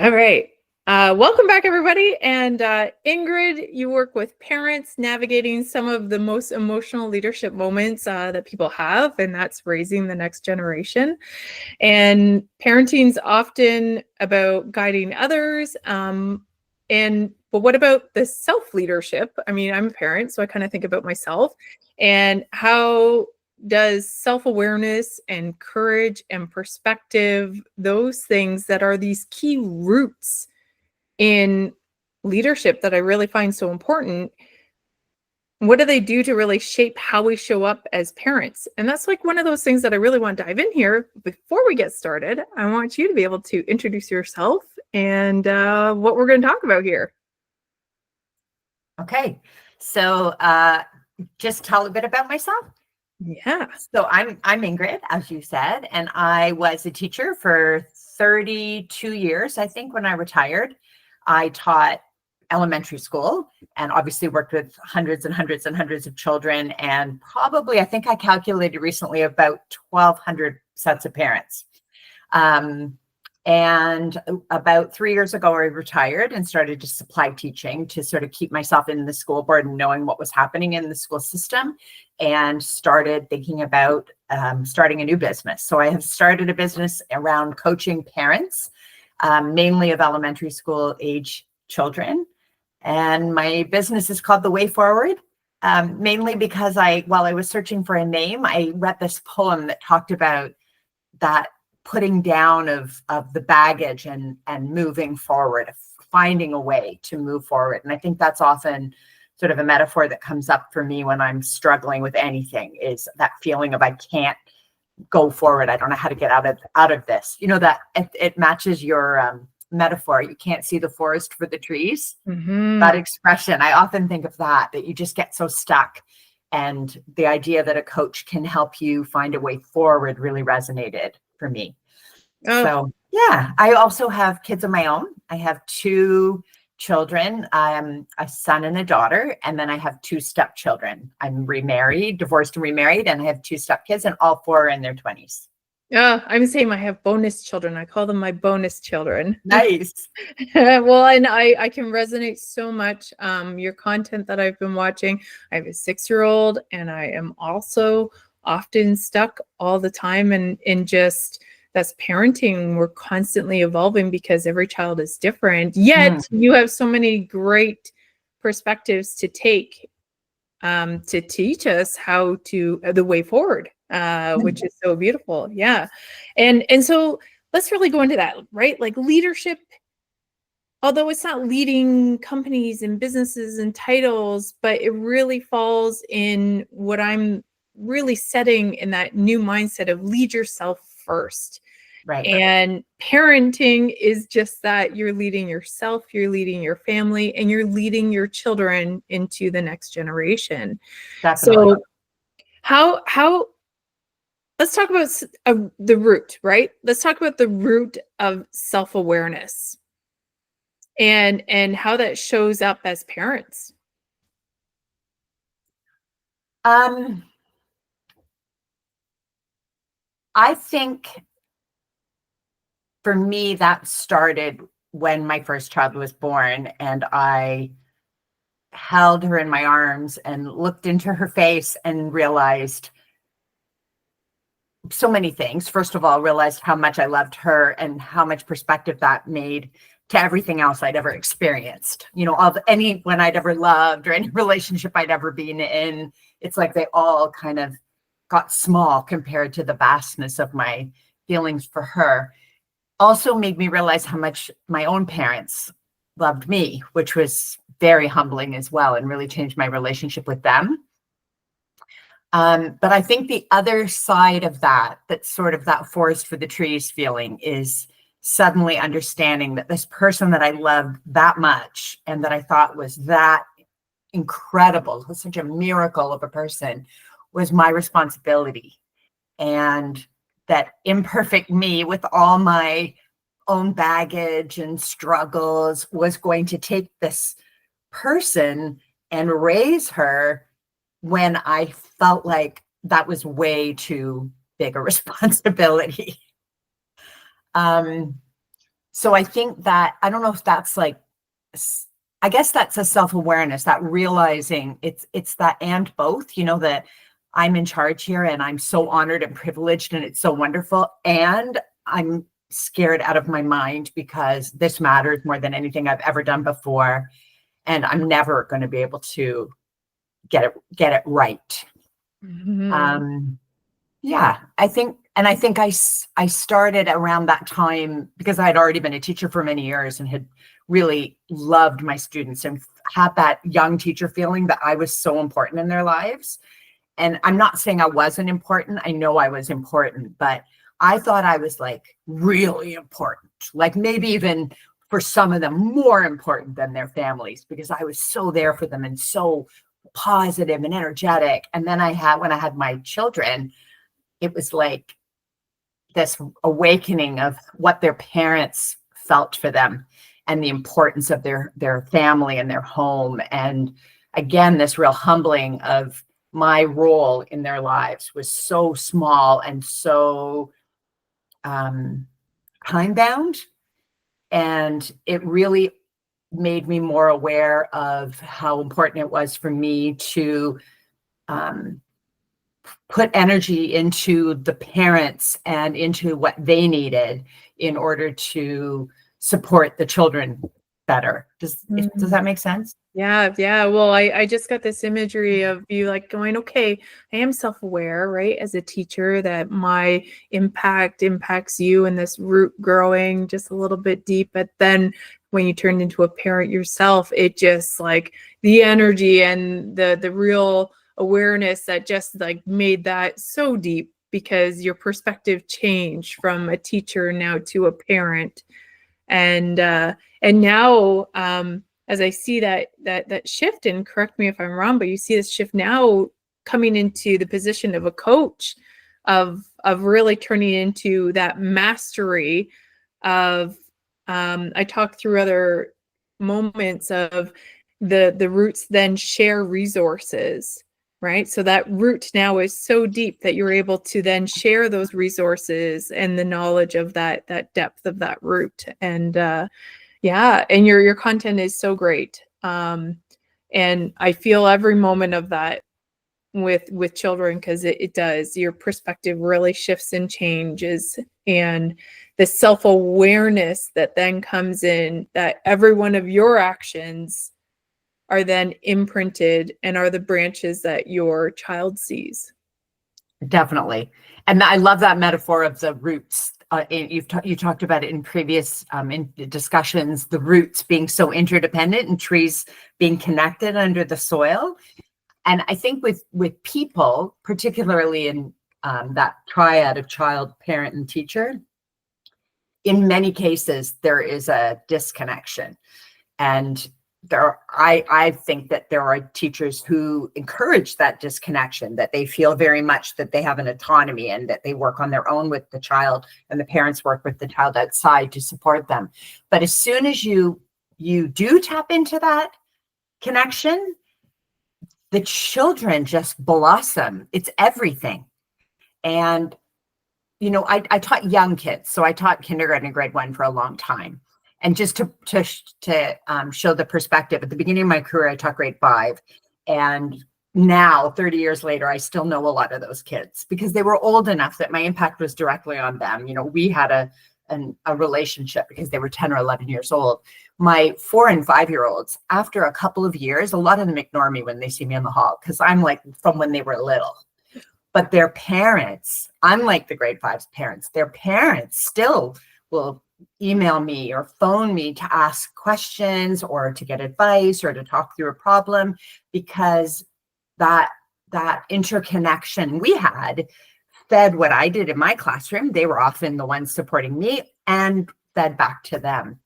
All right. Welcome back, everybody. And Ingrid, you work with parents navigating some of the most emotional leadership moments that people have, and that's raising the next generation. And parenting's often about guiding others. But what about the self-leadership? I mean, I'm a parent, so I kind of think about myself. And how does self-awareness and courage and perspective, those things that are these key roots in leadership that I really find so important, what do they do to really shape how we show up as parents? And that's like one of those things that I really want to dive in here. Before we get started, I want you to be able to introduce yourself and what we're going to talk about here. Okay, so just tell a bit about myself. Yeah. So I'm Ingrid, as you said, and I was a teacher for 32 years. I think when I retired, I taught elementary school and obviously worked with hundreds and hundreds and hundreds of children, and probably, I think I calculated recently, about 1,200 sets of parents. And about 3 years ago, I retired and started to supply teaching to sort of keep myself in the school board and knowing what was happening in the school system, and started thinking about starting a new business. So I have started a business around coaching parents, mainly of elementary school age children. And my business is called The Way Forward, mainly because while I was searching for a name, I read this poem that talked about that putting down of the baggage and moving forward, finding a way to move forward. And I think that's often sort of a metaphor that comes up for me when I'm struggling with anything, is that feeling of I can't go forward. I don't know how to get out of this. You know, that it matches your metaphor. You can't see the forest for the trees. Mm-hmm. That expression, I often think of that you just get so stuck. And the idea that a coach can help you find a way forward really resonated for me. Oh. So yeah, I also have kids of my own. I have 2 children, a son and a daughter, and then I have 2 stepchildren. I'm remarried, divorced and remarried, and I have 2 stepkids, and all 4 are in their 20s. I'm the same. I have bonus children. I call them my bonus children. Nice. Well, and I can resonate so much. Your content that I've been watching. I have a 6-year-old, and I am also often stuck all the time. And in just that's parenting. We're constantly evolving because every child is different. Yet you have so many great perspectives to take to teach us how to the way forward, which is so beautiful. Yeah. And so let's really go into that, right? Like leadership, although it's not leading companies and businesses and titles, but it really falls in what I'm really setting in that new mindset of lead yourself first. Right. And parenting is just that. You're leading yourself, you're leading your family, and you're leading your children into the next generation. Definitely. So how let's talk about the root, right? Let's talk about the root of self-awareness and how that shows up as parents. I think for me, that started when my first child was born, and I held her in my arms and looked into her face and realized so many things. First of all, realized how much I loved her and how much perspective that made to everything else I'd ever experienced. You know, of anyone I'd ever loved or any relationship I'd ever been in. It's like they all kind of got small compared to the vastness of my feelings for her. Also made me realize how much my own parents loved me, which was very humbling as well, and really changed my relationship with them. But I think the other side of that's sort of that forest for the trees feeling, is suddenly understanding that this person that I loved that much and that I thought was that incredible, was such a miracle of a person, was my responsibility. And that imperfect me, with all my own baggage and struggles, was going to take this person and raise her when I felt like that was way too big a responsibility. So I think that, I don't know if that's like, I guess that's a self-awareness, that realizing it's that and both, that I'm in charge here and I'm so honored and privileged and it's so wonderful. And I'm scared out of my mind because this matters more than anything I've ever done before. And I'm never going to be able to get it right. Mhm. Yeah, I think I started around that time because I had already been a teacher for many years and had really loved my students and had that young teacher feeling that I was so important in their lives. And I'm not saying I wasn't important. I know I was important, but I thought I was like really important, like maybe even for some of them more important than their families, because I was so there for them and so positive and energetic. And then when I had my children, it was like this awakening of what their parents felt for them and the importance of their family and their home. And again, this real humbling of my role in their lives was so small and so time bound. And it really made me more aware of how important it was for me to put energy into the parents and into what they needed in order to support the children better. Does that make sense? Yeah, yeah. Well, I just got this imagery of you like going, okay, I am self-aware, right? As a teacher, that my impact impacts you and this root growing just a little bit deep. But then when you turned into a parent yourself, it just like the energy and the real awareness that just like made that so deep because your perspective changed from a teacher now to a parent. And now as I see that shift, and correct me if I'm wrong, but you see this shift now coming into the position of a coach, of really turning into that mastery of I talked through other moments of the roots then share resources, right? So that root now is so deep that you're able to then share those resources and the knowledge of that depth of that root. And yeah, and your content is so great. And I feel every moment of that with children, because it does, your perspective really shifts and changes, and the self-awareness that then comes in, that every one of your actions are then imprinted and are the branches that your child sees. Definitely. And I love that metaphor of the roots. You talked about it in previous in discussions, the roots being so interdependent and trees being connected under the soil. And I think with people, particularly in that triad of child, parent, and teacher, in many cases, there is a disconnection. And I think that there are teachers who encourage that disconnection, that they feel very much that they have an autonomy and that they work on their own with the child and the parents work with the child outside to support them. But as soon as you do tap into that connection, the children just blossom. It's everything. And, I taught young kids. So I taught kindergarten and grade 1 for a long time. And just to show the perspective, at the beginning of my career, I taught grade 5. And now, 30 years later, I still know a lot of those kids because they were old enough that my impact was directly on them. We had a relationship because they were 10 or 11 years old. My 4 and 5-year-olds, after a couple of years, a lot of them ignore me when they see me in the hall because I'm like from when they were little. But their parents, unlike the grade 5's parents, their parents still will email me or phone me to ask questions or to get advice or to talk through a problem, because that interconnection we had fed what I did in my classroom. They were often the ones supporting me and fed back to them.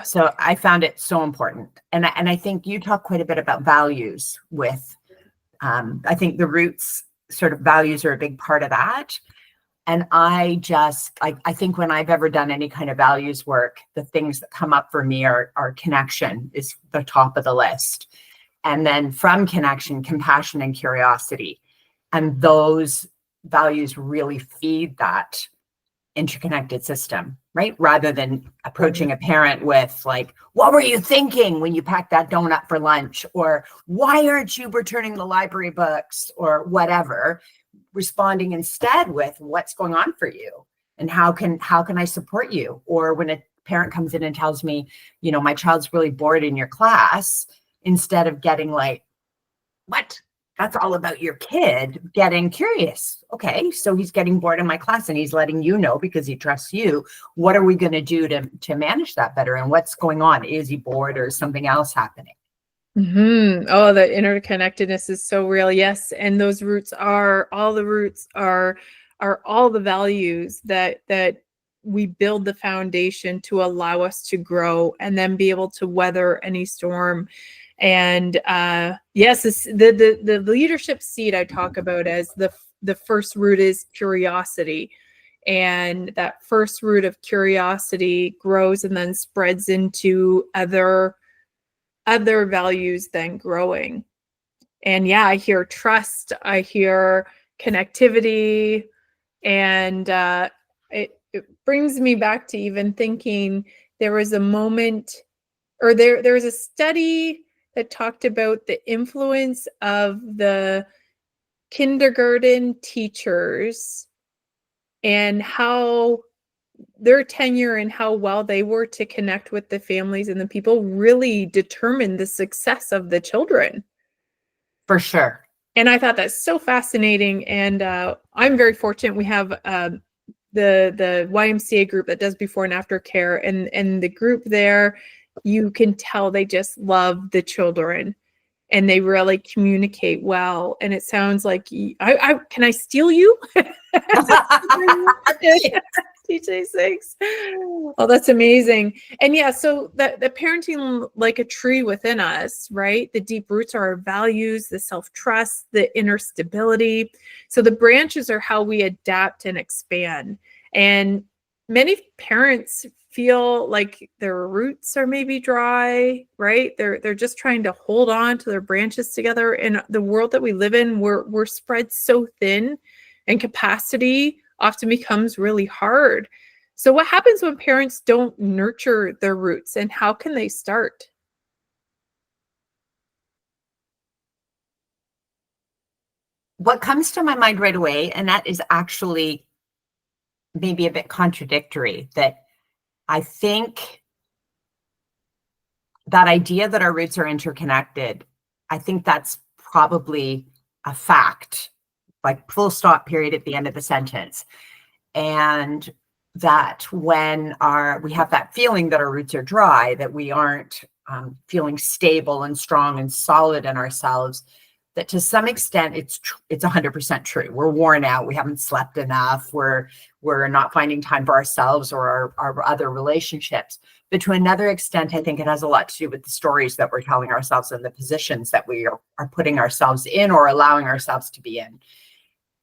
So I found it so important. And I think you talk quite a bit about values with, I think the roots sort of values are a big part of that. And I think when I've ever done any kind of values work, the things that come up for me are connection is the top of the list. And then from connection, compassion and curiosity. And those values really feed that interconnected system, right? Rather than approaching a parent with like, what were you thinking when you packed that donut for lunch? Or why aren't you returning the library books or whatever? Responding instead with what's going on for you and how can I support you? Or when a parent comes in and tells me, you know, my child's really bored in your class, instead of getting like, what? That's all about your kid, getting curious. Okay, so he's getting bored in my class and he's letting you know because he trusts you. What are we going to do to manage that better? And what's going on? Is he bored or is something else happening? Oh, the interconnectedness is so real. Yes, and those roots are all the roots are all the values that we build the foundation to allow us to grow and then be able to weather any storm. And yes, the leadership seed I talk about as the first root is curiosity. And that first root of curiosity grows and then spreads into other values then growing. And yeah, I hear trust, I hear connectivity, and it brings me back to even thinking there was a moment, or there was a study that talked about the influence of the kindergarten teachers and how their tenure and how well they were to connect with the families and the people really determined the success of the children. For sure. And I thought that's so fascinating. And I'm very fortunate. We have the YMCA group that does before and after care, and the group there, you can tell they just love the children and they really communicate well. And it sounds like I can I steal you? TJ6. Oh, that's amazing. And yeah, so the parenting like a tree within us, right? The deep roots are our values, the self-trust, the inner stability. So the branches are how we adapt and expand. And many parents feel like their roots are maybe dry, right? They're just trying to hold on to their branches together. In the world that we live in, we're spread so thin, and capacity often becomes really hard. So what happens when parents don't nurture their roots, and how can they start? What comes to my mind right away, and that is actually maybe a bit contradictory, that I think that idea that our roots are interconnected, I think that's probably a fact, like full stop, period, at the end of the sentence. And that when we have that feeling that our roots are dry, that we aren't feeling stable and strong and solid in ourselves, that to some extent it's 100% true. We're worn out. We haven't slept enough. We're not finding time for ourselves or our other relationships. But to another extent, I think it has a lot to do with the stories that we're telling ourselves and the positions that we are putting ourselves in or allowing ourselves to be in.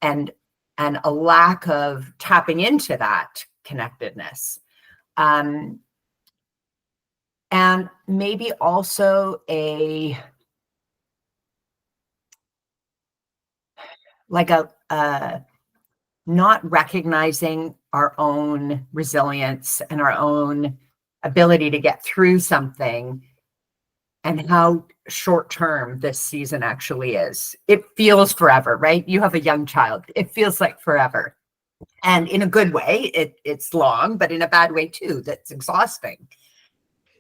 And a lack of tapping into that connectedness. And maybe also not recognizing our own resilience and our own ability to get through something, and how short-term this season actually is. It feels forever, right? You have a young child. It feels like forever. And in a good way, it's long, but in a bad way too, that's exhausting.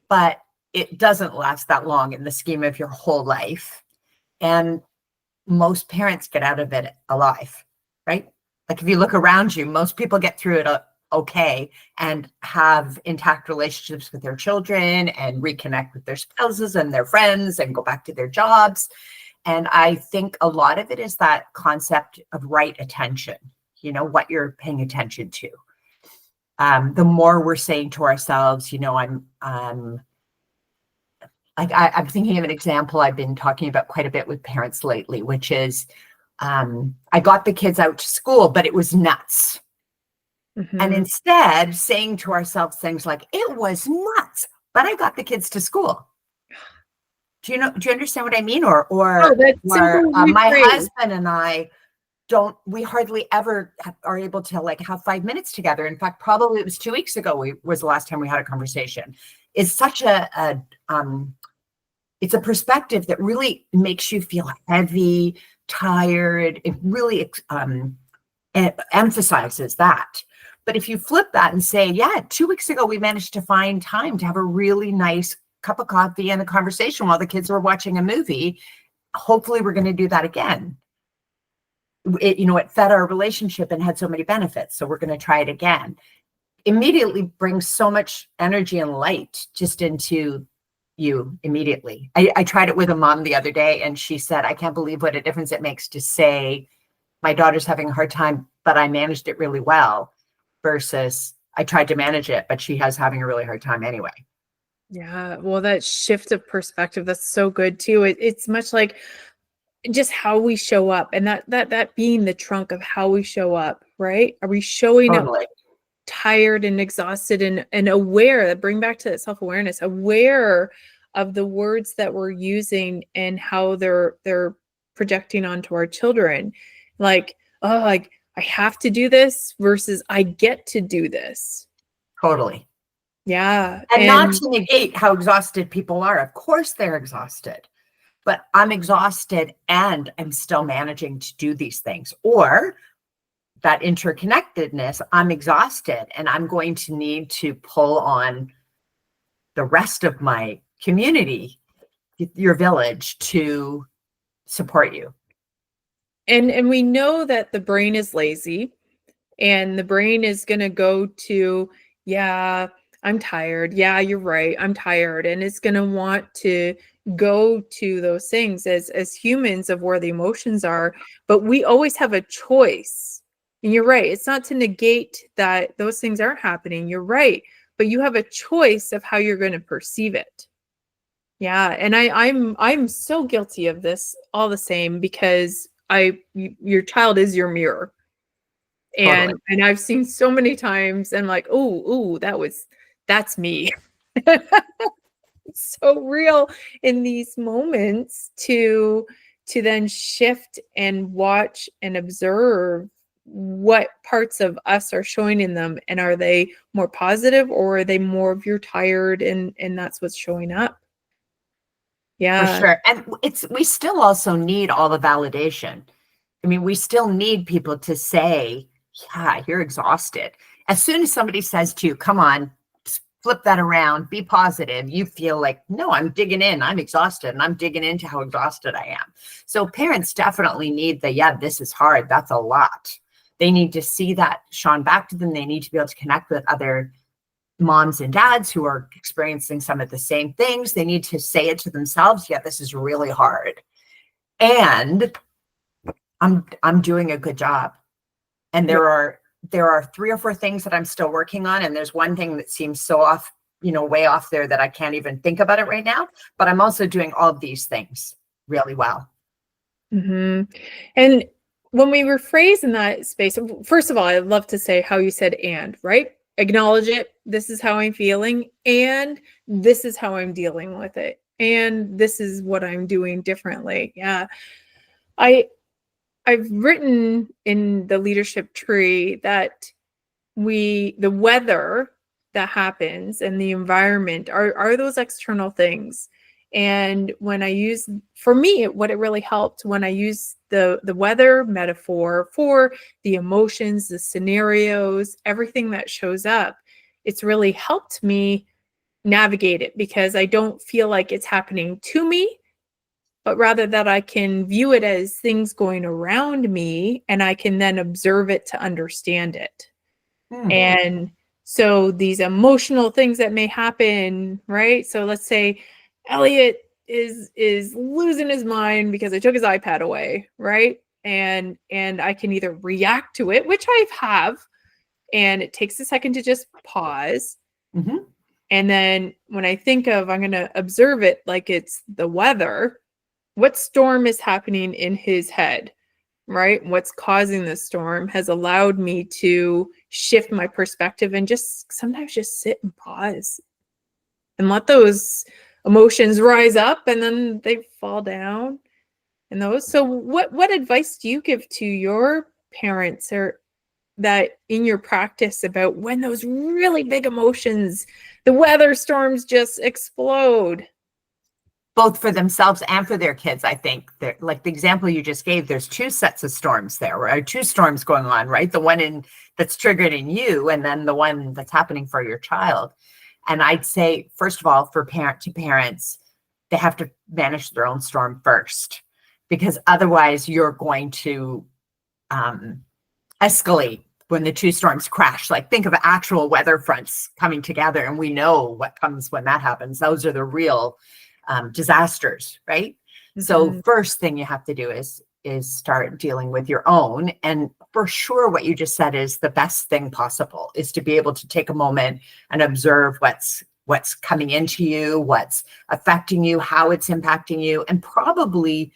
But it doesn't last that long in the scheme of your whole life. And most parents get out of it alive, right? Like if you look around you, most people get through it okay and have intact relationships with their children and reconnect with their spouses and their friends and go back to their jobs. And I think a lot of it is that concept of right attention, you know, what you're paying attention to. The more we're saying to ourselves, you know, I'm thinking of an example I've been talking about quite a bit with parents lately, which is I got the kids out to school, but it was nuts. Mm-hmm. And instead saying to ourselves things like, it was nuts, but I got the kids to school. Do you understand what I mean? Or my husband and I we hardly ever are able to like have 5 minutes together. In fact, probably it was 2 weeks ago was the last time we had a conversation. It's such it's a perspective that really makes you feel heavy, tired. It really emphasizes that. But if you flip that and say, yeah, 2 weeks ago, we managed to find time to have a really nice cup of coffee and a conversation while the kids were watching a movie. Hopefully we're going to do that again. It fed our relationship and had so many benefits. So we're going to try it again. Immediately brings so much energy and light just into you immediately. I tried it with a mom the other day, and she said, I can't believe what a difference it makes to say, my daughter's having a hard time, but I managed it really well, versus I tried to manage it, but she has having a really hard time anyway. Yeah. Well, that shift of perspective, that's so good too. It's much like just how we show up, and that being the trunk of how we show up, right? Are we showing up Totally. tired and exhausted and aware, bring back to that self-awareness, aware of the words that we're using and how they're projecting onto our children? Like, oh, like I have to do this versus I get to do this. Totally. Yeah. And not to negate how exhausted people are. Of course they're exhausted, but I'm exhausted and I'm still managing to do these things. Or that interconnectedness, I'm exhausted and I'm going to need to pull on the rest of my community, your village, to support you. And we know that the brain is lazy, and the brain is going to go to, yeah, I'm tired. Yeah, you're right. I'm tired. And it's going to want to go to those things as humans of where the emotions are. But we always have a choice. And you're right. It's not to negate that those things aren't happening. You're right. But you have a choice of how you're going to perceive it. Yeah. And I'm so guilty of this all the same, because your child is your mirror. And Totally. and I've seen so many times and like, oh, that's me. It's so real in these moments to then shift and watch and observe what parts of us are showing in them, and are they more positive, or are they more of you're tired and that's what's showing up. For Yeah. sure. And we still also need all the validation. I mean, we still need people to say, yeah, you're exhausted. As soon as somebody says to you, come on, flip that around, be positive, you feel like, no, I'm digging in, I'm exhausted, and I'm digging into how exhausted I am. So parents definitely need yeah, this is hard. That's a lot. They need to see that shone back to them. They need to be able to connect with other moms and dads who are experiencing some of the same things. They need to say it to themselves. Yeah, this is really hard. And I'm doing a good job. And there are 3 or 4 things that I'm still working on. And there's one thing that seems so off, way off there that I can't even think about it right now. But I'm also doing all of these things really well. Mm-hmm. And when we rephrase in that space, first of all, I'd love to say how you said and, right? Acknowledge it. This is how I'm feeling. And this is how I'm dealing with it. And this is what I'm doing differently. Yeah. I've written in the leadership tree that the weather that happens and the environment are those external things. And when I use, for me, what it really helped when I use the weather metaphor for the emotions, the scenarios, everything that shows up, it's really helped me navigate it, because I don't feel like it's happening to me, but rather that I can view it as things going around me, and I can then observe it to understand it. And so these emotional things that may happen, right? So let's say Elliot is losing his mind because I took his iPad away, right? And I can either react to it, which I have, and it takes a second to just pause. Mm-hmm. And then when I think of, I'm going to observe it like it's the weather, what storm is happening in his head? Right? What's causing this storm has allowed me to shift my perspective and just sometimes just sit and pause and let those emotions rise up, and then they fall down. in those. So what advice do you give to your parents or that in your practice about when those really big emotions, the weather storms just explode? Both for themselves and for their kids, I think. Like the example you just gave, there's two sets of storms there, or two storms going on, right? The one that's triggered in you, and then the one that's happening for your child. And I'd say, first of all, for parents, they have to manage their own storm first, because otherwise you're going to escalate when the two storms crash. Like, think of actual weather fronts coming together, and we know what comes when that happens. Those are the real disasters, right? Mm-hmm. So first thing you have to do is start dealing with your own. And for sure, what you just said is the best thing possible, is to be able to take a moment and observe what's coming into you, what's affecting you, how it's impacting you. And probably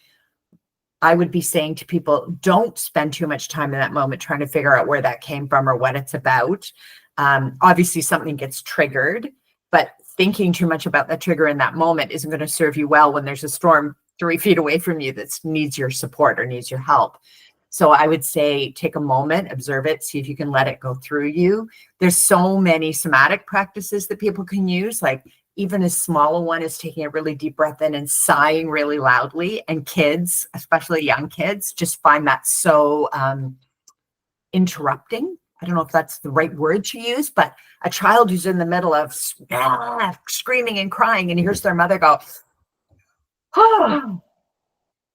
I would be saying to people, don't spend too much time in that moment trying to figure out where that came from or what it's about. Obviously something gets triggered, but thinking too much about that trigger in that moment isn't going to serve you well when there's a storm 3 feet away from you that needs your support or needs your help. So I would say take a moment, observe it, see if you can let it go through you. There's so many somatic practices that people can use, like even as small a one as taking a really deep breath in and sighing really loudly. And kids, especially young kids, just find that so interrupting. I don't know if that's the right word to use, but a child who's in the middle of screaming and crying and hears their mother go, oh,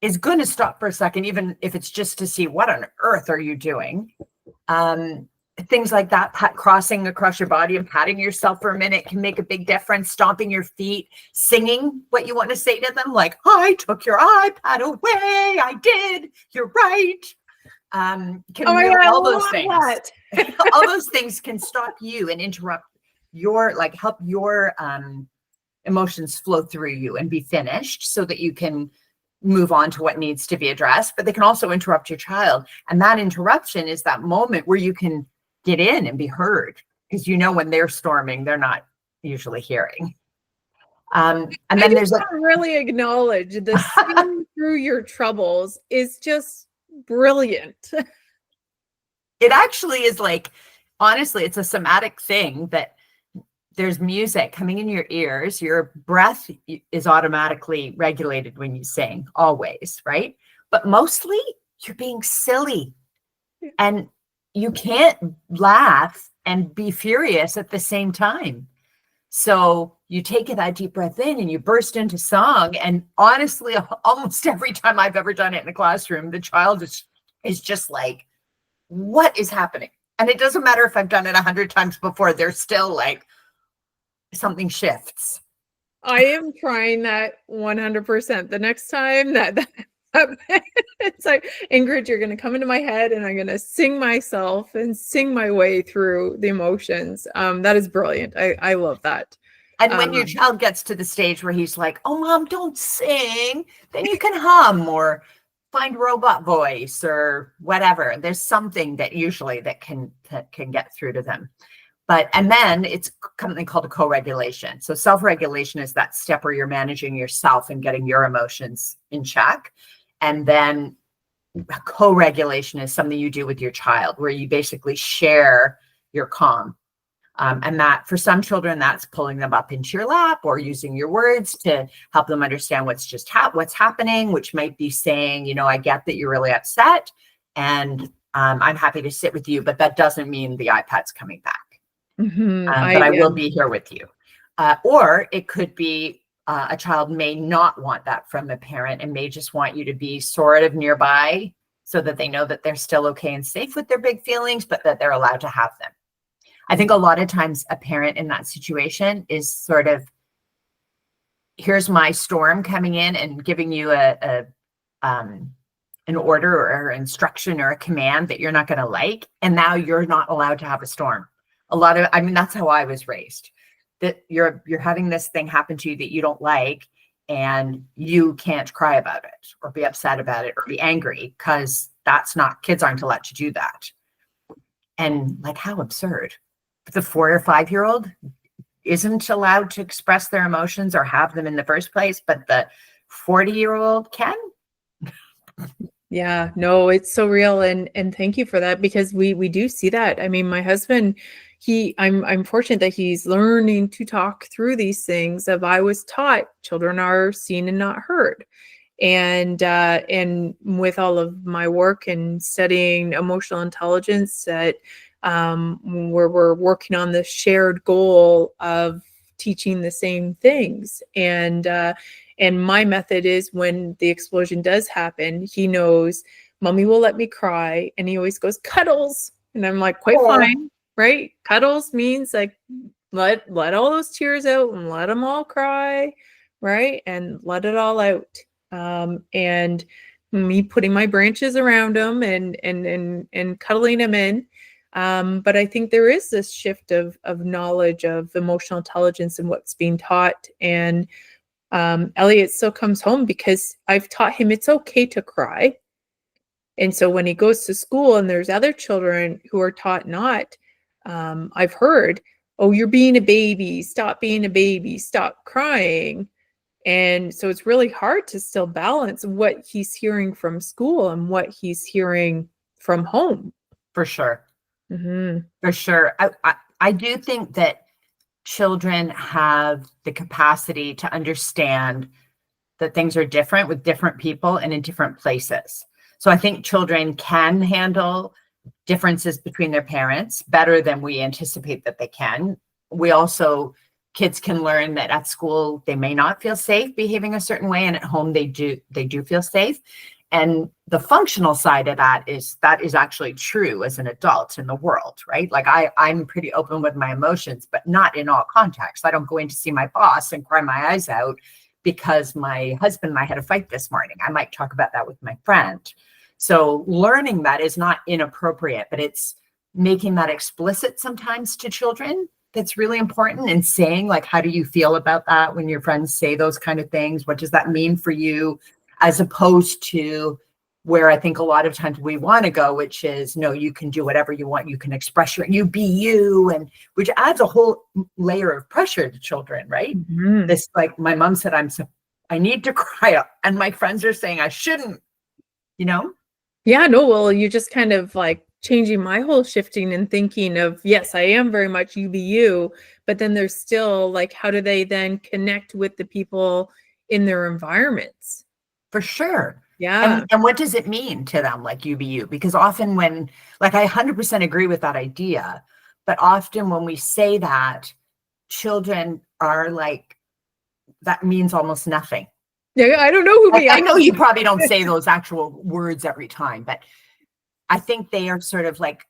is going to stop for a second, even if it's just to see what on earth are you doing. Things like that, crossing across your body and patting yourself for a minute can make a big difference. Stomping your feet, singing what you want to say to them, like, I took your iPad away, I did, you're right. All those things. All those things can stop you and interrupt help your emotions flow through you and be finished so that you can move on to what needs to be addressed. But they can also interrupt your child. And that interruption is that moment where you can get in and be heard, because when they're storming, they're not usually hearing. And then there's really acknowledge the seeing through your troubles is just brilliant. It actually is, like, honestly, it's a somatic thing that there's music coming in your ears. Your breath is automatically regulated when you sing, always, right? But mostly you're being silly, and you can't laugh and be furious at the same time. So you take that deep breath in and you burst into song. And honestly, almost every time I've ever done it in a classroom, the child is just like, what is happening? And it doesn't matter if I've done it 100 times before, they're still like, something shifts. I am trying that 100%. The next time that it's like, Ingrid, you're going to come into my head and I'm going to sing myself and sing my way through the emotions. That is brilliant. I love that. And when your child gets to the stage where he's like, oh, Mom, don't sing, then you can hum or find robot voice or whatever. There's something that usually that can get through to them. And then it's something called a co-regulation. So self-regulation is that step where you're managing yourself and getting your emotions in check. And then co-regulation is something you do with your child, where you basically share your calm. And that, for some children, that's pulling them up into your lap or using your words to help them understand what's happening, which might be saying, I get that you're really upset and I'm happy to sit with you, but that doesn't mean the iPad's coming back. Mm-hmm. But I will be here with you. Or it could be a child may not want that from a parent and may just want you to be sort of nearby so that they know that they're still okay and safe with their big feelings, but that they're allowed to have them. I think a lot of times a parent in that situation is sort of, here's my storm coming in and giving you an order or instruction or a command that you're not going to like. And now you're not allowed to have a storm. That's how I was raised, that you're having this thing happen to you that you don't like, and you can't cry about it or be upset about it or be angry, because kids aren't allowed to do that. And like, how absurd. The 4 or 5-year-old isn't allowed to express their emotions or have them in the first place, but the 40-year-old can. Yeah, no, it's so real, and thank you for that, because we do see that. I mean, my husband, I'm fortunate that he's learning to talk through these things. Of I was taught children are seen and not heard. And with all of my work and studying emotional intelligence, that where we're working on the shared goal of teaching the same things. And my method is, when the explosion does happen, he knows mommy will let me cry, and he always goes cuddles, and I'm like, quite Oh, fine, right? Cuddles means like let all those tears out and let them all cry, right? And let it all out. And me putting my branches around him and cuddling him in. But I think there is this shift of knowledge of emotional intelligence and what's being taught. And Elliot still comes home because I've taught him it's okay to cry. And so when he goes to school and there's other children who are taught not, I've heard, oh, you're being a baby, stop being a baby, stop crying. And so it's really hard to still balance what he's hearing from school and what he's hearing from home. for sure. Mm-hmm. For sure. I do think that children have the capacity to understand that things are different with different people and in different places. So I think children can handle differences between their parents better than we anticipate that they can. We also, kids can learn that at school they may not feel safe behaving a certain way, and at home they do feel safe. And the functional side of that is actually true as an adult in the world, right? Like I'm pretty open with my emotions, but not in all contexts. I don't go in to see my boss and cry my eyes out because my husband and I had a fight this morning. I might talk about that with my friend. So learning that is not inappropriate, but it's making that explicit sometimes to children that's really important, and saying, like, how do you feel about that when your friends say those kind of things? What does that mean for you? As opposed to where I think a lot of times we want to go, which is, no, you can do whatever you want. You can express you be you, and which adds a whole layer of pressure to children, right? Mm-hmm. This, like my mom said, I need to cry, and my friends are saying I shouldn't, you know? Yeah, no, well, you just kind of like changing my whole shifting and thinking of, yes, I am very much you be you, but then there's still like, how do they then connect with the people in their environments? For sure. Yeah. And what does it mean to them, like you be you? Because often when, like, I 100% agree with that idea, but often when we say that, children are like, that means almost nothing. Yeah, I don't know who we I are. know you probably don't say those actual words every time, but I think they are sort of like,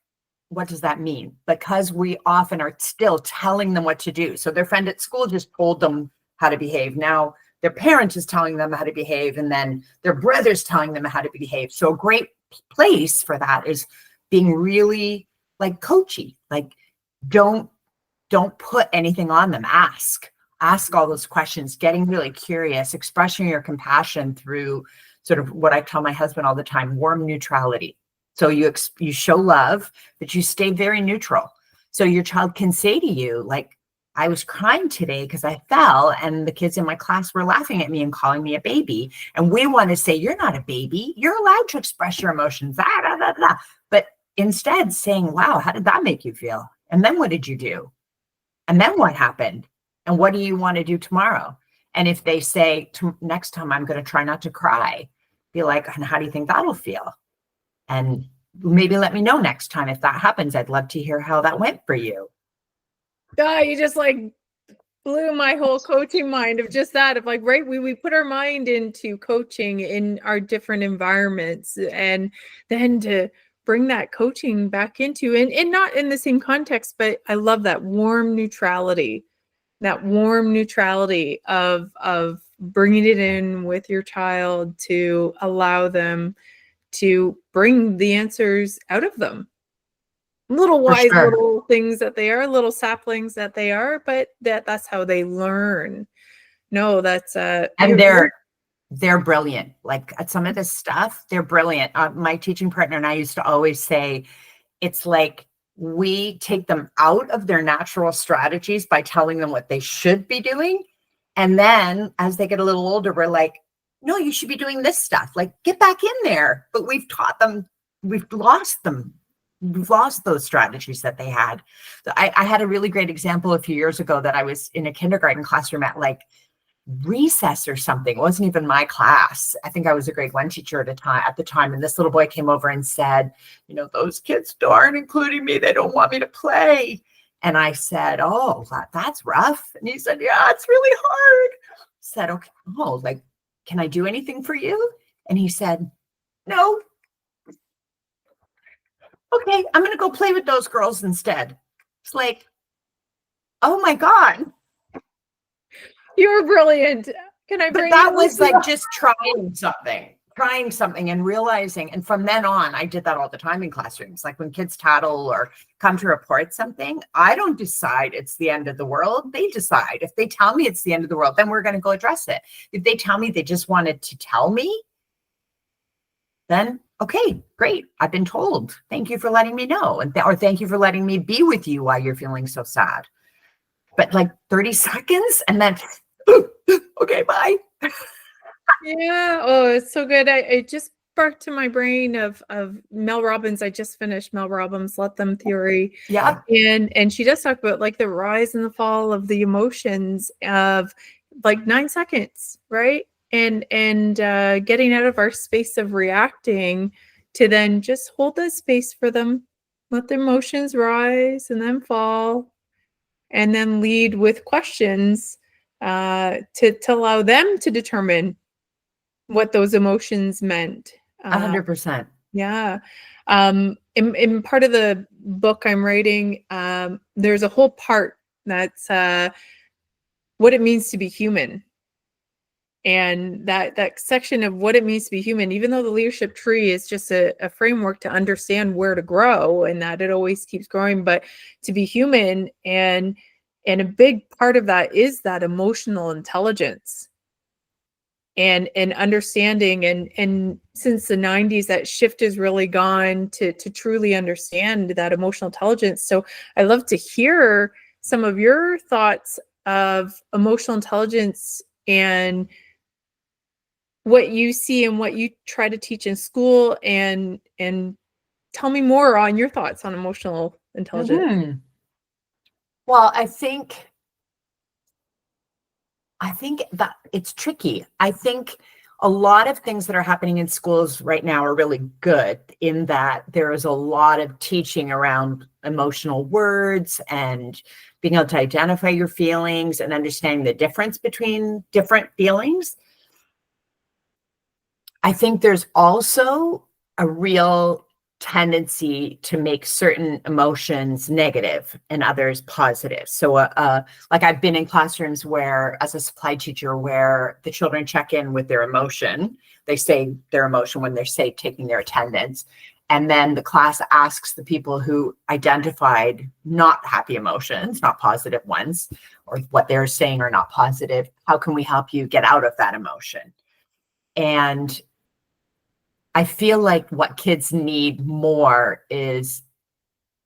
what does that mean? Because we often are still telling them what to do. So their friend at school just told them how to behave. Now their parent is telling them how to behave, and then their brother's telling them how to behave. So a great place for that is being really like coachy. Like, don't put anything on them. Ask all those questions, getting really curious, expressing your compassion through sort of what I tell my husband all the time, warm neutrality. So you show love, but you stay very neutral. So your child can say to you, like, I was crying today because I fell, and the kids in my class were laughing at me and calling me a baby. And we want to say, you're not a baby. You're allowed to express your emotions. But instead saying, wow, how did that make you feel? And then what did you do? And then what happened? And what do you want to do tomorrow? And if they say, next time I'm going to try not to cry, be like, and how do you think that'll feel? And maybe let me know next time if that happens. I'd love to hear how that went for you. You just like blew my whole coaching mind of just that, of like, right, we put our mind into coaching in our different environments, and then to bring that coaching back into, and not in the same context, but I love that warm neutrality of bringing it in with your child to allow them to bring the answers out of them. Little For wise sure. little things that they are, little saplings that they are, but that's how they learn. No, that's And they're brilliant. Like, at some of this stuff, they're brilliant. My teaching partner and I used to always say, it's like we take them out of their natural strategies by telling them what they should be doing. And then as they get a little older, we're like, no, you should be doing this stuff. Like, get back in there. But we've taught them, we've lost them. We've lost those strategies that they had. I had a really great example a few years ago that I was in a kindergarten classroom at like recess or something. It wasn't even my class. I think I was a grade 1 teacher at the time. And this little boy came over and said, those kids aren't including me. They don't want me to play. And I said, oh, that's rough. And he said, yeah, it's really hard. I said, okay, like, can I do anything for you? And he said, no. Okay, I'm going to go play with those girls instead. It's like, oh my God. You were brilliant. Can I bring But that was like just trying something and realizing. And from then on, I did that all the time in classrooms. Like when kids tattle or come to report something, I don't decide it's the end of the world. They decide. If they tell me it's the end of the world, then we're going to go address it. If they tell me they just wanted to tell me, then okay, great. I've been told. Thank you for letting me know. Or thank you for letting me be with you while you're feeling so sad. But like 30 seconds and then, okay, bye. Yeah. Oh, it's so good. It just sparked to my brain of Mel Robbins. I just finished Mel Robbins' Let Them theory. Yeah. And she does talk about like the rise and the fall of the emotions of like 9 seconds, right? And getting out of our space of reacting to then just hold that space for them, let the emotions rise and then fall, and then lead with questions to allow them to determine what those emotions meant. 100%. Yeah. In part of the book I'm writing, there's a whole part that's what it means to be human. And that section of what it means to be human, even though the leadership tree is just a framework to understand where to grow and that it always keeps growing, but to be human, and a big part of that is that emotional intelligence and understanding. And since the 90s, that shift has really gone to truly understand that emotional intelligence. So I love to hear some of your thoughts of emotional intelligence and what you see and what you try to teach in school, and tell me more on your thoughts on emotional intelligence. Mm-hmm. Well, I think that it's tricky. I think a lot of things that are happening in schools right now are really good in that there is a lot of teaching around emotional words and being able to identify your feelings and understanding the difference between different feelings. I think there's also a real tendency to make certain emotions negative and others positive. So like I've been in classrooms where, as a supply teacher, where the children check in with their emotion. They say their emotion when they're, say, taking their attendance. And then the class asks the people who identified not happy emotions, not positive ones, or what they're saying are not positive, how can we help you get out of that emotion? And I feel like what kids need more is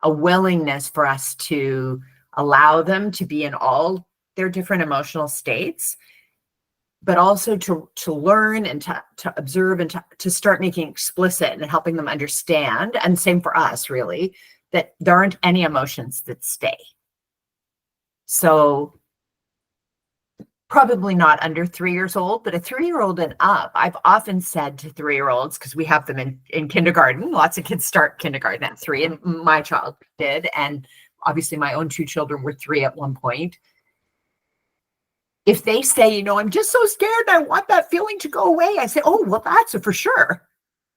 a willingness for us to allow them to be in all their different emotional states, but also to learn and to observe and to start making explicit and helping them understand. And same for us, really, that there aren't any emotions that stay. So probably not under 3 years old, but a 3-year-old and up. I've often said to 3-year-olds, because we have them in kindergarten, lots of kids start kindergarten at 3, and my child did. And obviously my own 2 children were 3 at one point. If they say, I'm just so scared, I want that feeling to go away, I say, oh, well, that's for sure.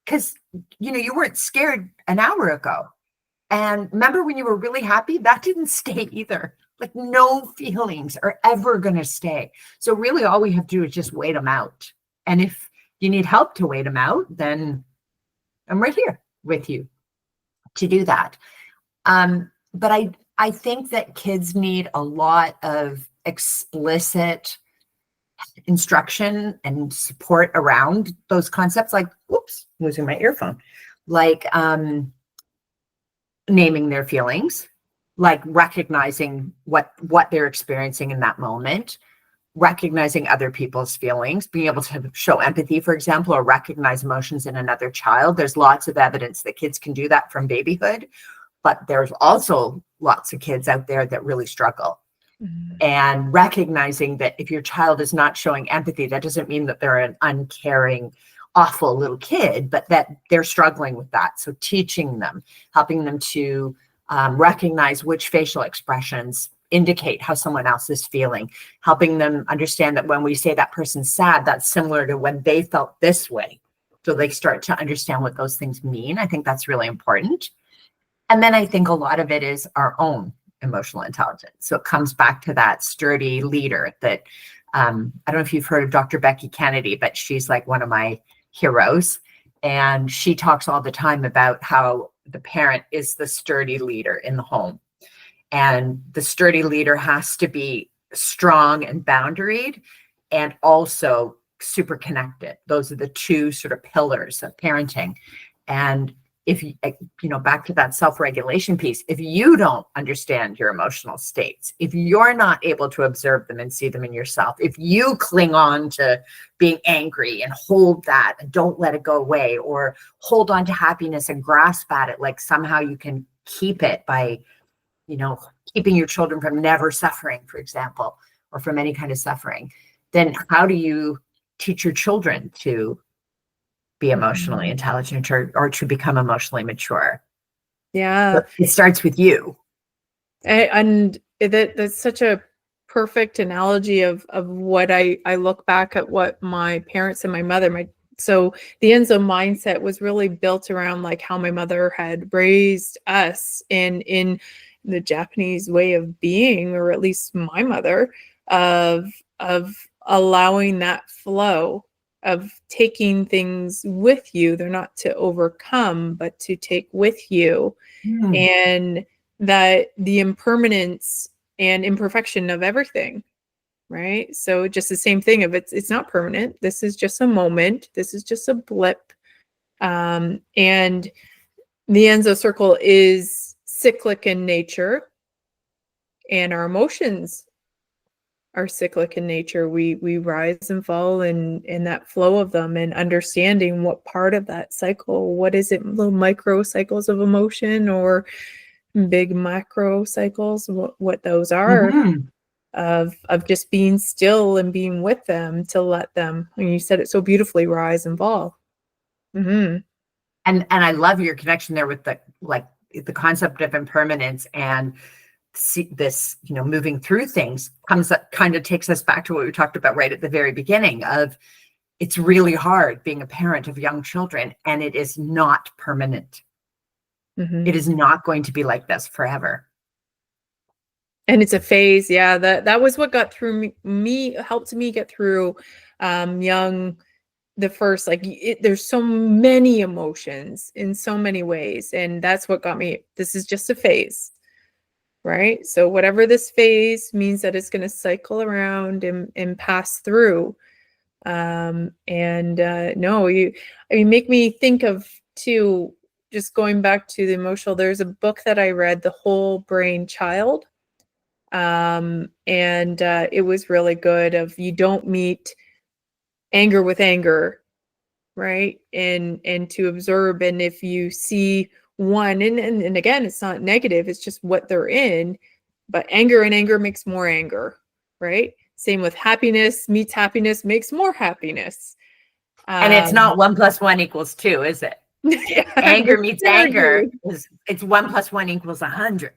Because, you weren't scared an hour ago. And remember when you were really happy? That didn't stay either. Like, no feelings are ever going to stay. So really all we have to do is just wait them out. And if you need help to wait them out, then I'm right here with you to do that. But I think that kids need a lot of explicit instruction and support around those concepts, like, whoops, losing my earphone, like naming their feelings, like recognizing what they're experiencing in that moment, recognizing other people's feelings, being able to show empathy, for example, or recognize emotions in another child. There's lots of evidence that kids can do that from babyhood, but there's also lots of kids out there that really struggle. And recognizing that if your child is not showing empathy, that doesn't mean that they're an uncaring, awful little kid, but that they're struggling with that. So teaching them, helping them to recognize which facial expressions indicate how someone else is feeling, helping them understand that when we say that person's sad, that's similar to when they felt this way. So they start to understand what those things mean. I think that's really important. And then I think a lot of it is our own emotional intelligence. So it comes back to that sturdy leader that, I don't know if you've heard of Dr. Becky Kennedy, but she's like one of my heroes. And she talks all the time about how the parent is the sturdy leader in the home. And the sturdy leader has to be strong and boundaried and also super connected. Those are the two sort of pillars of parenting. And if you back to that self-regulation piece, if you don't understand your emotional states, if you're not able to observe them and see them in yourself, if you cling on to being angry and hold that and don't let it go away, or hold on to happiness and grasp at it like somehow you can keep it by, keeping your children from never suffering, for example, or from any kind of suffering, then how do you teach your children to be emotionally intelligent or to become emotionally mature? Yeah. But it starts with you. And that's such a perfect analogy of what I look back at what my parents and my mother, so the Enso mindset was really built around like how my mother had raised us in the Japanese way of being, or at least my mother, of allowing that flow of taking things with you. They're not to overcome, but to take with you. And that the impermanence and imperfection of everything, right? So just the same thing of it's not permanent. This is just a moment. This is just a blip. And the Enso circle is cyclic in nature, and our emotions are cyclic in nature. We rise and fall in that flow of them, and understanding what part of that cycle, what is it, little micro cycles of emotion or big macro cycles, what those are, of just being still and being with them, to let them, and you said it so beautifully, rise and fall. And I love your connection there with the concept of impermanence, and this, moving through things kind of takes us back to what we talked about right at the very beginning of, it's really hard being a parent of young children, and it is not permanent. It is not going to be like this forever. And it's a phase. Yeah. That was what got through me, helped me get through young, the first, there's so many emotions in so many ways. And that's what got me. This is just a phase, right? So whatever this phase means, that it's going to cycle around and pass through. No, make me think of too, just going back to the emotional, there's a book that I read, The Whole Brain Child. It was really good, of you don't meet anger with anger, right? And to observe, and if you see one, and again, it's not negative, it's just what they're in, but anger and anger makes more anger, right? Same with happiness meets happiness makes more happiness. And it's not 1 + 1 = 2, is it? Yeah, anger meets anger it's 1 + 1 = 100.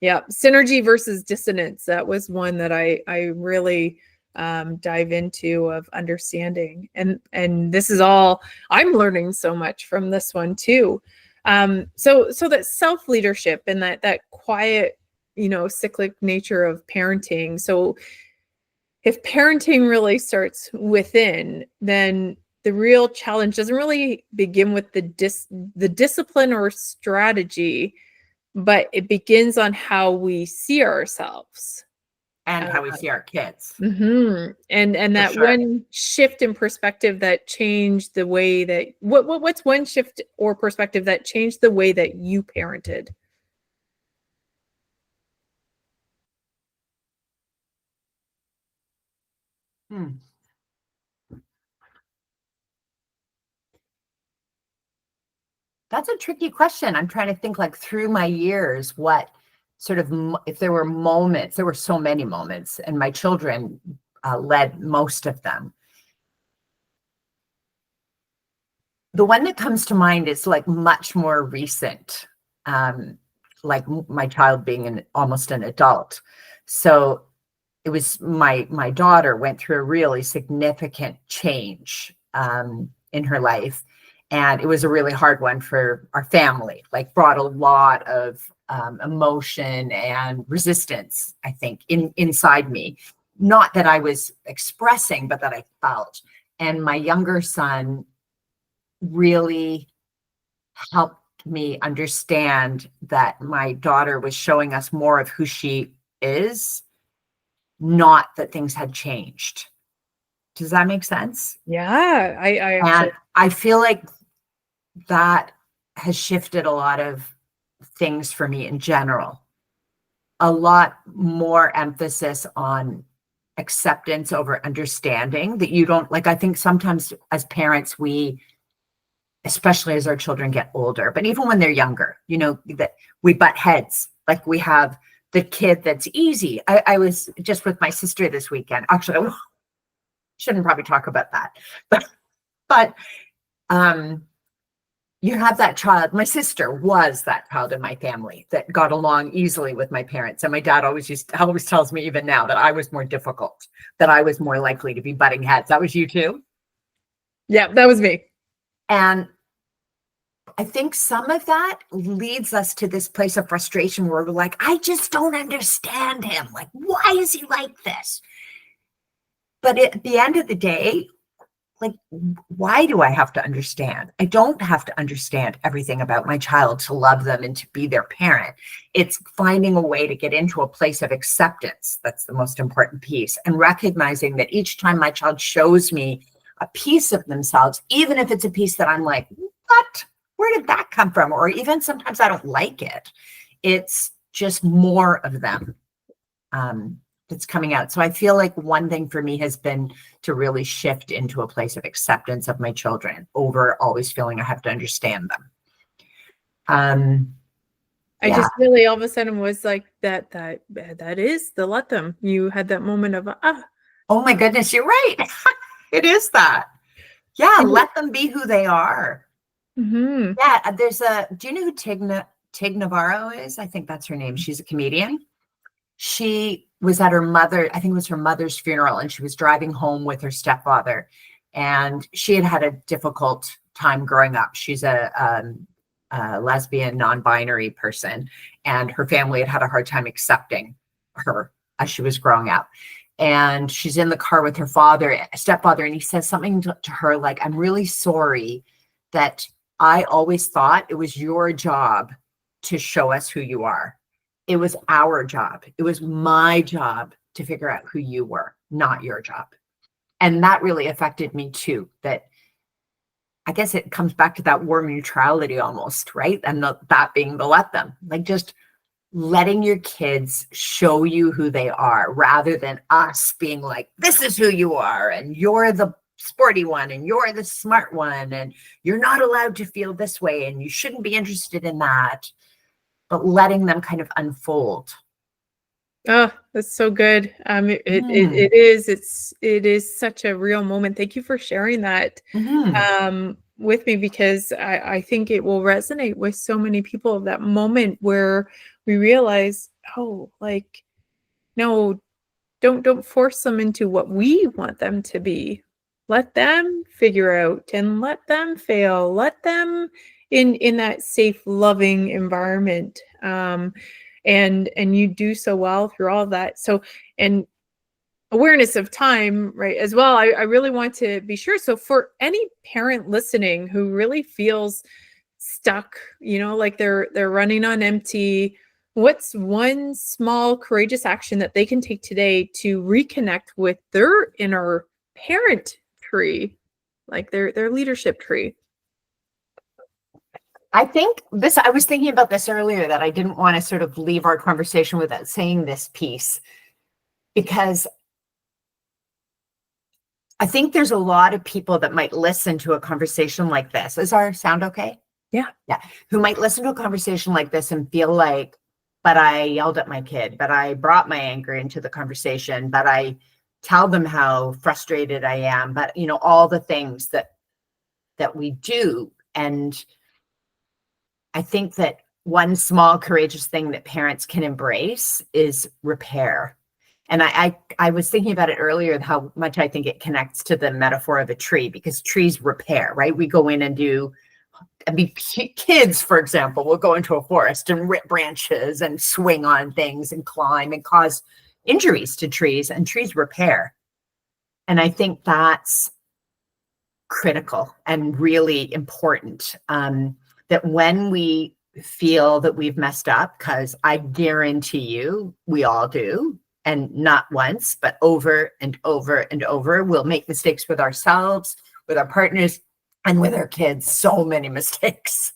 Yeah, synergy versus dissonance. That was one that I really dive into, of understanding, and this is all, I'm learning so much from this one too. So that self-leadership and that quiet, cyclic nature of parenting. So if parenting really starts within, then the real challenge doesn't really begin with the discipline or strategy, but it begins on how we see ourselves and how we see our kids. And that one shift in perspective that changed the way that what's one shift or perspective that changed the way that you parented? Hmm. That's a tricky question. I'm trying to think like through my years, what sort of, if there were moments, there were so many moments, and my children led most of them. The one that comes to mind is like much more recent, like my child being almost an adult. So it was my daughter went through a really significant change in her life, and it was a really hard one for our family. Like brought a lot of emotion and resistance, I think, inside me. Not that I was expressing, but that I felt. And my younger son really helped me understand that my daughter was showing us more of who she is, not that things had changed. Does that make sense? Yeah, I And actually, I feel like that has shifted a lot of things for me in general. A lot more emphasis on acceptance over understanding, that you don't like. I think sometimes as parents, we, especially as our children get older, but even when they're younger, that we butt heads. Like we have the kid that's easy. I was just with my sister this weekend. Actually, I shouldn't probably talk about that, but um, you have that child. My sister was that child in my family that got along easily with my parents. And my dad always tells me even now that I was more difficult, that I was more likely to be butting heads. That was you too? yeah, that was me. And I think some of that leads us to this place of frustration where we're like, I just don't understand him. Like, why is he like this? But at the end of the day, like, why do I have to understand? I don't have to understand everything about my child to love them and to be their parent. It's finding a way to get into a place of acceptance. That's the most important piece. And recognizing that each time my child shows me a piece of themselves, even if it's a piece that I'm like, what? Where did that come from? Or even sometimes I don't like it. It's just more of them. That's coming out. So I feel like one thing for me has been to really shift into a place of acceptance of my children over always feeling I have to understand them. I Yeah. just really all of a sudden was like that is the let them. You had that moment of Oh my goodness, you're right. It is that. Yeah, and let them be who they are. mm-hmm. Yeah, do you know who Tig Navarro is? I think that's her name. She's a comedian. She was at I think it was her mother's funeral, and she was driving home with her stepfather, and she had had a difficult time growing up. She's a lesbian, non-binary person, and her family had had a hard time accepting her as she was growing up. And she's in the car with her stepfather, and he says something to her like, I'm really sorry that I always thought it was your job to show us who you are. It was our job. It was my job to figure out who you were, not your job. And that really affected me too. That I guess it comes back to that warm neutrality almost, right? And that being the let them, like just letting your kids show you who they are rather than us being like, this is who you are. And you're the sporty one and you're the smart one. And you're not allowed to feel this way. And you shouldn't be interested in that. But letting them kind of unfold. Oh, that's so good. It is such a real moment. Thank you for sharing that with me, because I think it will resonate with so many people, that moment where we realize, oh, like, no, don't force them into what we want them to be. Let them figure out and let them fail. Let them in that safe, loving environment. And you do so well through all of that. So, and awareness of time, right, as well. I really want to be sure. So for any parent listening who really feels stuck, like they're running on empty, what's one small courageous action that they can take today to reconnect with their inner parent tree, like their leadership tree? I think I was thinking about this earlier, that I didn't want to sort of leave our conversation without saying this piece, because I think there's a lot of people that might listen to a conversation like this. Is our sound okay? Yeah. Yeah. Who might listen to a conversation like this and feel like, but I yelled at my kid, but I brought my anger into the conversation, but I tell them how frustrated I am, but you know, all the things that we do. And I think that one small courageous thing that parents can embrace is repair. And I was thinking about it earlier, how much I think it connects to the metaphor of a tree, because trees repair, right? We go in and do, I mean, kids, for example, will go into a forest and rip branches and swing on things and climb and cause injuries to trees, and trees repair. And I think that's critical and really important, that when we feel that we've messed up, because I guarantee you we all do, and not once, but over and over and over, we'll make mistakes with ourselves, with our partners, and with our kids. So many mistakes.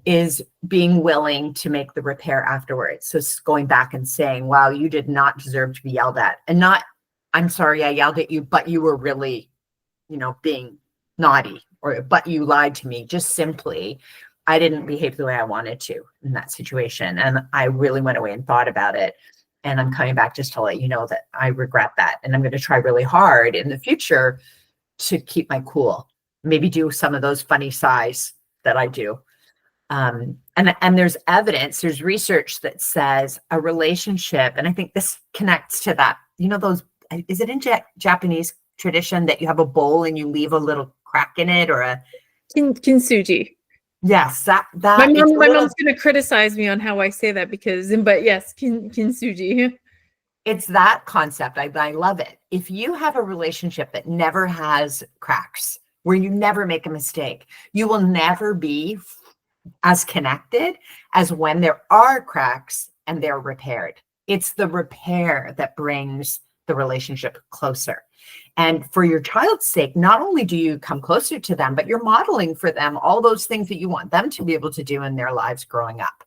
Is being willing to make the repair afterwards. So going back and saying, wow, you did not deserve to be yelled at, and not, I'm sorry I yelled at you, but you were really, you know, being naughty, or but you lied to me. Just simply, I didn't behave the way I wanted to in that situation, and I really went away and thought about it, and I'm coming back just to let you know that I regret that, and I'm going to try really hard in the future to keep my cool, maybe do some of those funny sighs that I do. And there's evidence, there's research that says a relationship, and I think this connects to that, you know, those, is it in Japanese tradition that you have a bowl and you leave a little crack in it, or a kintsugi. Yes, that my mom's going to criticize me on how I say that, but yes, kintsugi. It's that concept. I love it. If you have a relationship that never has cracks, where you never make a mistake, you will never be as connected as when there are cracks and they're repaired. It's the repair that brings the relationship closer. And for your child's sake, not only do you come closer to them, but you're modeling for them all those things that you want them to be able to do in their lives growing up.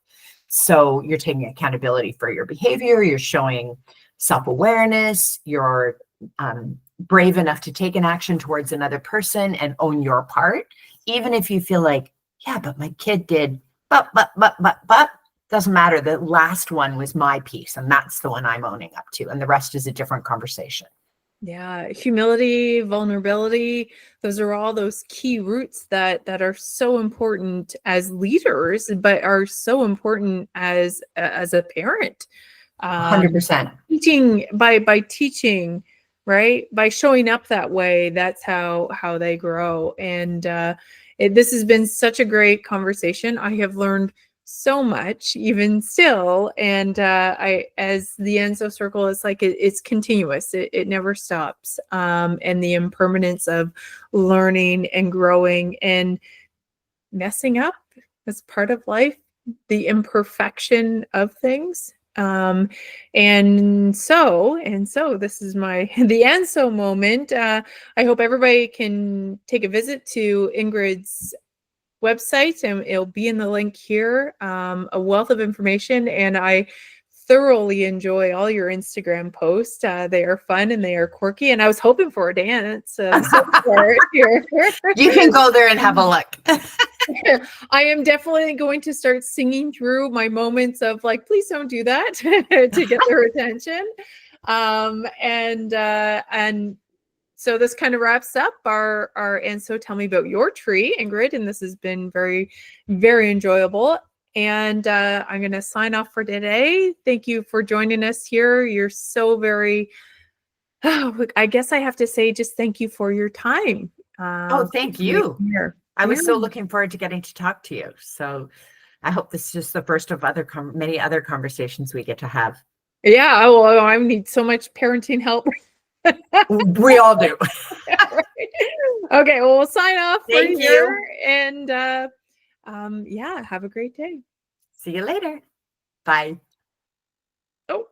So you're taking accountability for your behavior, you're showing self-awareness, you're brave enough to take an action towards another person and own your part, even if you feel like, yeah, but my kid did, but, doesn't matter. The last one was my piece, and that's the one I'm owning up to, and the rest is a different conversation. Yeah, humility, vulnerability, those are all those key roots that are so important as leaders, but are so important as a parent. 100%. Teaching by teaching, right? By showing up that way, that's how they grow. And this has been such a great conversation. I have learned so much even still, and I, as the Enso circle, is like it's continuous, it never stops, and the impermanence of learning and growing and messing up as part of life, the imperfection of things, and so this is the Enso moment. I hope everybody can take a visit to Ingrid's website, and it'll be in the link here. A wealth of information, and I thoroughly enjoy all your Instagram posts. They are fun and they are quirky, and I was hoping for a dance. So far here. You can go there and have a look. I am definitely going to start singing through my moments of like, please don't do that, to get their attention. And so this kind of wraps up our Enso Tell Me About Your Tree, Ingrid, and this has been very, very enjoyable. And I'm going to sign off for today. Thank you for joining us here. You're so very, I guess I have to say, just thank you for your time. Thank you. I was so looking forward to getting to talk to you. So I hope this is just the first of many other conversations we get to have. Yeah, well, I need so much parenting help. We all do. Right. Okay, well, we'll sign off. Thank you. And yeah, have a great day. See you later. Bye. Oh.